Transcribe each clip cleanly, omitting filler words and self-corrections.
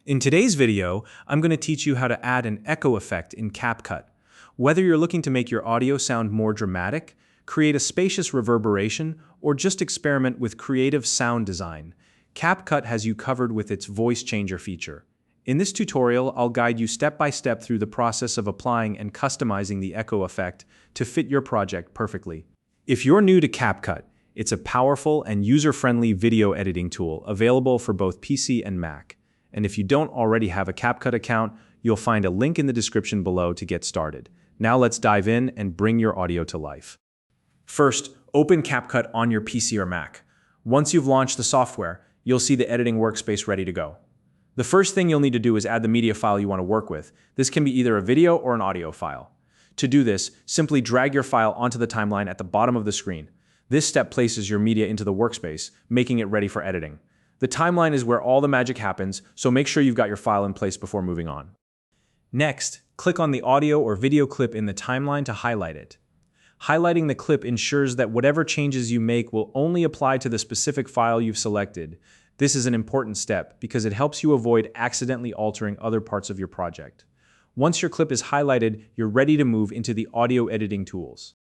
In today's video, I'm going to teach you how to add an echo effect in CapCut. Whether you're looking to make your audio sound more dramatic, create a spacious reverberation, or just experiment with creative sound design, CapCut has you covered with its voice changer feature. In this tutorial, I'll guide you step by step through the process of applying and customizing the echo effect to fit your project perfectly. If you're new to CapCut, it's a powerful and user-friendly video editing tool available for both PC and Mac. And if you don't already have a CapCut account, you'll find a link in the description below to get started. Now let's dive in and bring your audio to life. First, open CapCut on your PC or Mac. Once you've launched the software, you'll see the editing workspace ready to go. The first thing you'll need to do is add the media file you want to work with. This can be either a video or an audio file. To do this, simply drag your file onto the timeline at the bottom of the screen. This step places your media into the workspace, making it ready for editing. The timeline is where all the magic happens, so make sure you've got your file in place before moving on. Next, click on the audio or video clip in the timeline to highlight it. Highlighting the clip ensures that whatever changes you make will only apply to the specific file you've selected. This is an important step because it helps you avoid accidentally altering other parts of your project. Once your clip is highlighted, you're ready to move into the audio editing tools.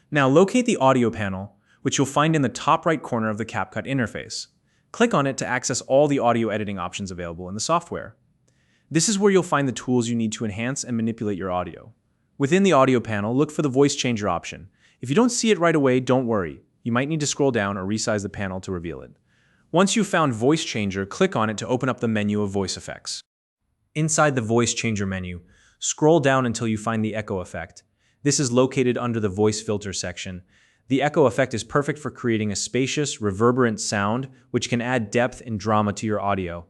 Now locate the audio panel, which you'll find in the top right corner of the CapCut interface. Click on it to access all the audio editing options available in the software. This is where you'll find the tools you need to enhance and manipulate your audio. Within the audio panel, look for the voice changer option. If you don't see it right away, don't worry. You might need to scroll down or resize the panel to reveal it. Once you've found voice changer, click on it to open up the menu of voice effects. Inside the voice changer menu, scroll down until you find the echo effect. This is located under the voice filter section. The echo effect is perfect for creating a spacious, reverberant sound, which can add depth and drama to your audio.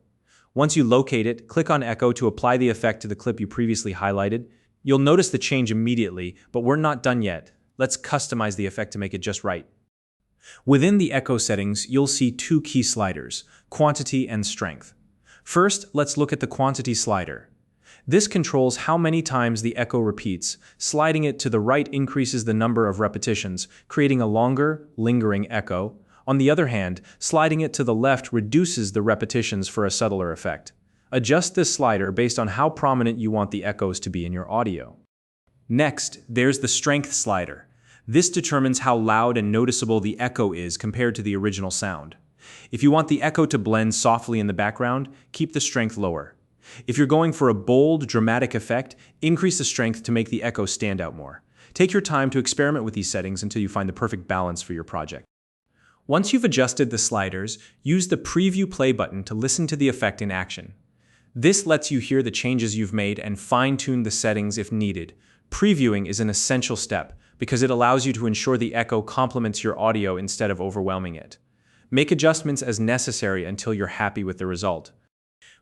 Once you locate it, click on Echo to apply the effect to the clip you previously highlighted. You'll notice the change immediately, but we're not done yet. Let's customize the effect to make it just right. Within the echo settings, you'll see two key sliders, quantity and strength. First, let's look at the quantity slider. This controls how many times the echo repeats. Sliding it to the right increases the number of repetitions, creating a longer, lingering echo. On the other hand, sliding it to the left reduces the repetitions for a subtler effect. Adjust this slider based on how prominent you want the echoes to be in your audio. Next, there's the strength slider. This determines how loud and noticeable the echo is compared to the original sound. If you want the echo to blend softly in the background, keep the strength lower. If you're going for a bold, dramatic effect, increase the strength to make the echo stand out more. Take your time to experiment with these settings until you find the perfect balance for your project. Once you've adjusted the sliders, use the Preview Play button to listen to the effect in action. This lets you hear the changes you've made and fine-tune the settings if needed. Previewing is an essential step because it allows you to ensure the echo complements your audio instead of overwhelming it. Make adjustments as necessary until you're happy with the result.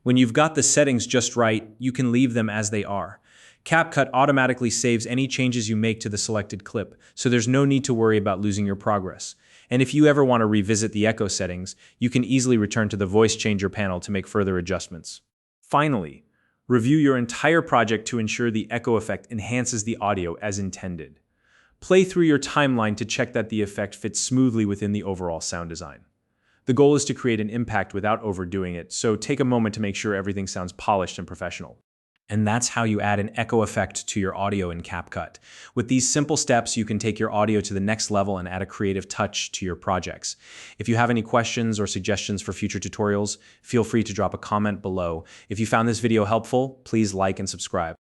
When you've got the settings just right, you can leave them as they are. CapCut automatically saves any changes you make to the selected clip, so there's no need to worry about losing your progress. And if you ever want to revisit the echo settings, you can easily return to the voice changer panel to make further adjustments. Finally, review your entire project to ensure the echo effect enhances the audio as intended. Play through your timeline to check that the effect fits smoothly within the overall sound design. The goal is to create an impact without overdoing it, so take a moment to make sure everything sounds polished and professional. And that's how you add an echo effect to your audio in CapCut. With these simple steps, you can take your audio to the next level and add a creative touch to your projects. If you have any questions or suggestions for future tutorials, feel free to drop a comment below. If you found this video helpful, please like and subscribe.